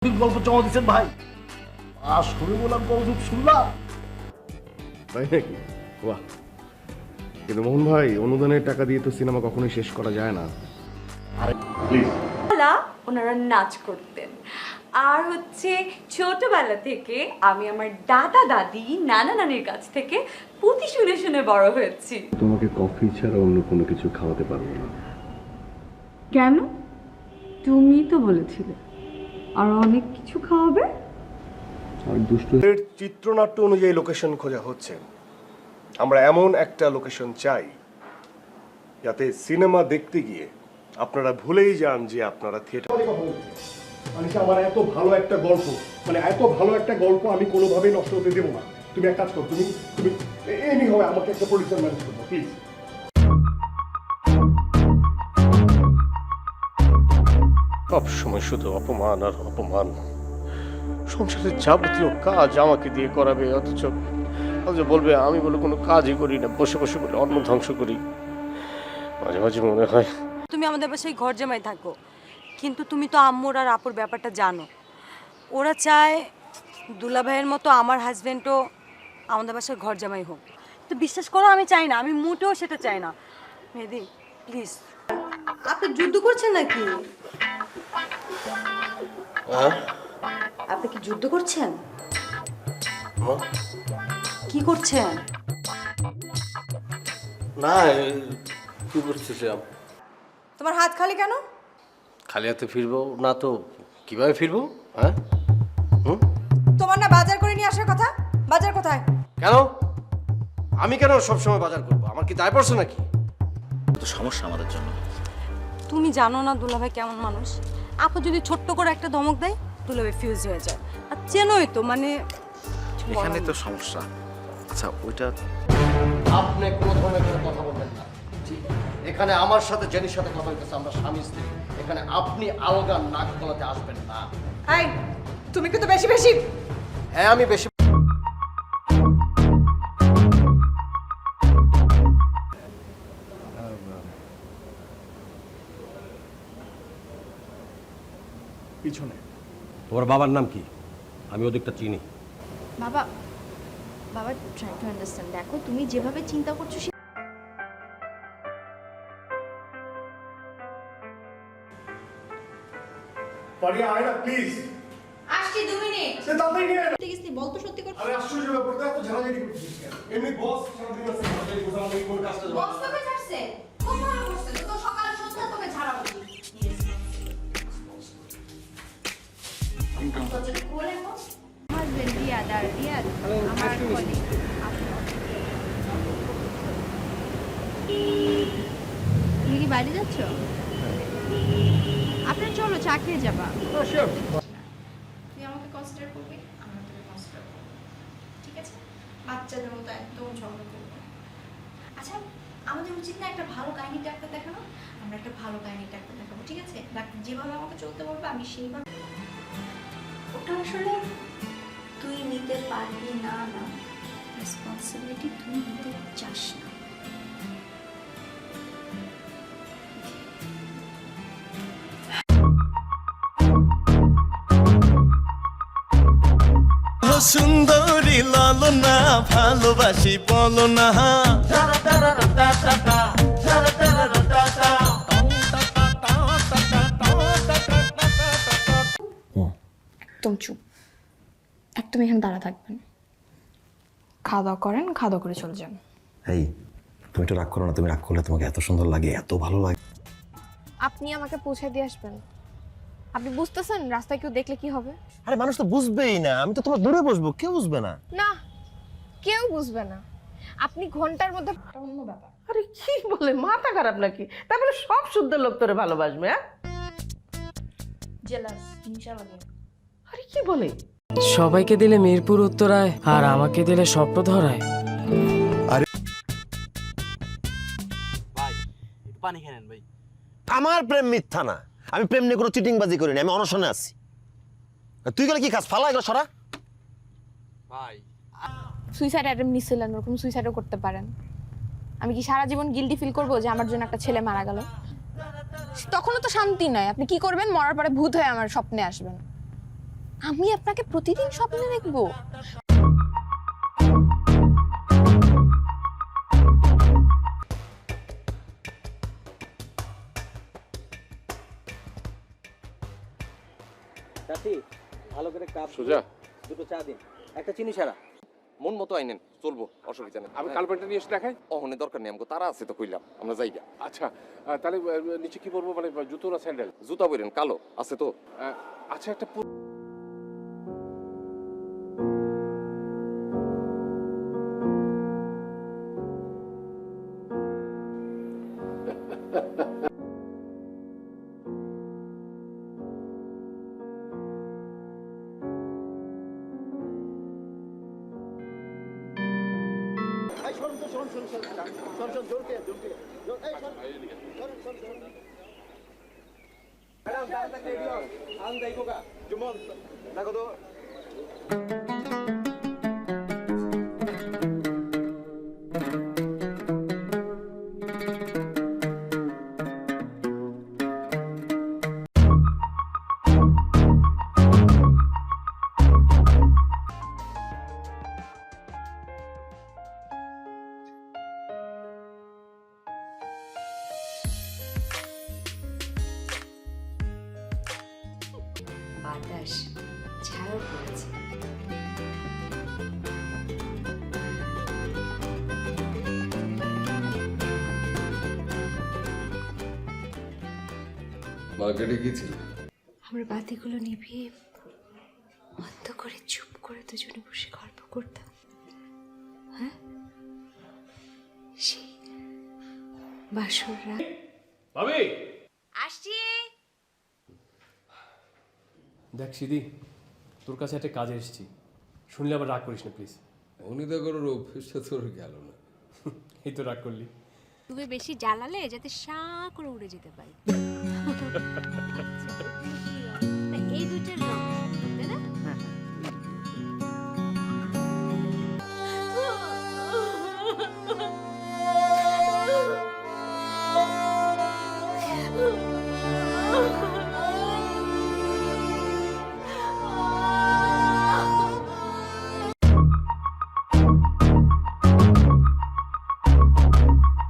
গল্প জমা দিচ্ছেন ভাই, শুনে বললাম গল্প শুনলাম তাই নাকি? বাহ! কিন্তু মোহন ভাই, অনুদানের টাকা দিয়ে তো সিনেমা কখনোই শেষ করা যায় না। আরে প্লিজ। ওনারা নাচ করতেন, আর হচ্ছে ছোটবেলা থেকে আমি আমার দাদা দাদি নানা নানির কাছ থেকে পুঁথি শুনে শুনে বড় হয়েছি। তোমাকে কফি ছাড়া অন্য কোনো কিছু খাওয়াতে পারবো না। কেন? তুমি তো বলেছিলে আর অনেক কিছু খাওয়াবে। আর দুষ্টুদের চিত্রনাট্য অনুযায়ী লোকেশন খোঁজা হচ্ছে। আমরা এমন একটা লোকেশন চাই যাতে সিনেমা দেখতে গিয়ে আপনারা ভুলেই যান যে আপনারা থিয়েটার। আমার এত ভালো একটা গল্প, এত ভালো একটা গল্প আমি কোনোভাবেই নষ্ট হতে দেবো না। তুমি এক কাজ করো, তুমি তুমি এমনি হবে আমাকে একটা প্রোডিউসার ম্যানেজ করবো প্লিজ। সব সময় শুধু অপমান আর অপমান। সংসারের যাবতীয় কাজ আমাকে দিয়ে করাবে, অথচ বলবে আমি বলে কোনো কাজই করি না, বসে বসে বলে অন্ন ধ্বংস করি। মাঝে মাঝে মনে হয় তুমি আমাদের বাসায় ঘর জামাই থাকো, কিন্তু তুমি তো আম্মুর আর আপুর ব্যাপারটা জানো। ওরা চায় দুলা ভাইয়ের মতো আমার হাজব্যান্ডও আমাদের বাসায় ঘর জামাই হোক। তো বিশ্বাস করো, আমি চাই না, আমি মোটেও সেটা চাই না। মেহেদি প্লিজ। আপনি যুদ্ধ করছেন নাকি? আপনি কি যুদ্ধ করছেন? কি করছেন? না, কি করতেছিলাম? তোমার হাত খালি কেন? খালি হাতে ফিরবো না তো কিভাবে ফিরবো? হ্যাঁ, তোমার না বাজার করে নিয়ে আসার কথা? বাজার কোথায়? কেন আমি কেন সবসময় বাজার করবো? আমার কি দায় পড়ছে নাকি? তো সমস্যা আমাদের জন্য। তুমি জানো না দুলাভাই কেমন মানুষ। আপু যদি ছোট্ট করে একটা ধমক দেয়, দুলাভাই ফিউজ হয়ে যায়। আর চেনোই তো, এখানে তো সমস্যা। আচ্ছা, ওইটা আপনি কোনো ধরনের কোনো কথা বলবেন না। এখানে আমার সাথে জেনির সাথে কথা হইতেছে, আমরা স্বামী স্ত্রী। এখানে আপনি আলগা নাক গলাতে আসবেন না। এই, তুমি কিন্তু বেশি বেশি। হ্যাঁ, আমি বেশি। পিছনে তোমার বাবার নাম কি? আমি ওদিকটা চিনি। বাবা, বাবা ট্রাই টু আন্ডারস্ট্যান্ড। দেখো, তুমি যেভাবে চিন্তা করছো পারিয়া আয় না প্লিজ। আসছি 2 মিনিট। সে তাড়াতাড়ি নিয়ে আয়। ঠিক আছে, বল তো সত্যি কথা। আরে আশ্চর্য ব্যাপার তো, এত ঝাড়াঝাড়ি করছিস কেন? এমনি বস সারাদিন আছে, ঝাড়াঝাড়ি করছে, আমাকে কোন কাজটা জমা। বস তোকে ছাড়ছে? কোন ভাবে বসছে? তো সকালে সন্ধ্যা তোকে ঝাড়া উচিত। হাজবেন্ড রিয়াদ, আর রিয়াদ আমার কলিগ। তুমি কি বাইরে যাচ্ছ? আপনার চলো, চা খেয়ে যাবা। তুই আমাকে কনসিডার করবি, আমি তোকে কনসিডার করব, ঠিক আছে? বাচ্চাদের মতো একদম ঝগড়া করবো না। আচ্ছা, আমাদের উচিত না একটা ভালো কাহিনী ডাক্তার দেখানো? আমরা একটা ভালো কাহিনী ডাক্তার দেখাবো, ঠিক আছে? ডাক্তার যেভাবে আমাকে চলতে বলবে আমি সেইভাবে। ওটা আসলে তুই নিতে পারবি না। না, রেসপন্সিবিলিটি তুই নিতে চাস না। সুন্দরী লালনা ভালোবাসি বলো না। একদম চুপ, একদম এখানে দাঁড়া থাকবেন। খাওয়া দাওয়া করেন, খাওয়া দাওয়া করে চলে যান। এই, তুমি একটু রাগ করো না। তুমি রাগ করলে তোমাকে এত সুন্দর লাগে, এত ভালো লাগে। আপনি আমাকে পৌঁছে দিয়ে আসবেন। আপনি বুঝতেছেন রাস্তায় কেউ দেখলে কি হবে? আরে মানুষ তো বুঝবেই না, আমি তো তোমার দূরে বসবো, কেউ বুঝবে না। না, কেউ বুঝবে না। আপনি ঘন্টার মধ্যে অন্য ব্যাপার। আরে কি বলে, মাথা খারাপ নাকি? তারপরে সব শুদ্ধ লোক তোরে ভালোবাসবে? হ্যাঁ, জেলাস, হিংসা লাগে। আরে কি বলে? সবাইকে দিলে মিরপুর উত্তরায়, আর আমাকে দিলে স্বপ্ন ধরায়। পানি খেলেন ভাই। আমার প্রেম মিথ্যা না, আমি প্রেম নিয়ে কোনো চিটিংবাজি করিনি, আমি অনশনে আছি। তুই গেলে কি খাস? ফালা এগুলো সরা ভাই। সুইসাইড অ্যাটেম্প নিছিলেন, ওরকম সুইসাইডও করতে পারেন। আমি কি সারা জীবন গিল্টি ফিল করবো যে আমার জন্য একটা ছেলে মারা গেল? তখনও তো শান্তি নাই। আপনি কি করবেন? মরার পরে ভূত হয়ে আমার স্বপ্নে আসবেন। আমি আপনাকে প্রতিদিন স্বপ্নে দেখবো? চাচি ভালো করে কাপ সোজা দুটো চা দিন, একটা চিনি ছাড়া। মন মতো আইনেন, চলবো, অসুবিধা নেই। আমি কালপেনটা নিয়ে এসে দেখাই। অহনে দরকার নেই, আমাকে তারা আছে তো, কইলাম আমরা যাইগা। আচ্ছা তাহলে নিচে কি পরবো, মানে জুতো না স্যান্ডেল? জুতা বইরেন, কালো আছে তো? আচ্ছা একটা বাতাস ছাড়াও পড়েছে। মার্কেটে গিয়েছিল? আমরা বাতিগুলো নিভিয়ে বন্ধ করে চুপ করে দুজনে বসে গল্প করতাম। হ্যাঁ, সেই বাসর রাত। ভাবি আসছি। দেখ সিদি, তোর কাছে একটা কাজে এসেছি, শুনলে আবার রাগ করিস না প্লিজ। অনিদা করার অভ্যেসটা তোর গেল না। এই তো রাগ করলি। তুমি বেশি জ্বালালে যাতে সা করে উড়ে যেতে পারি। এই দুইটার রং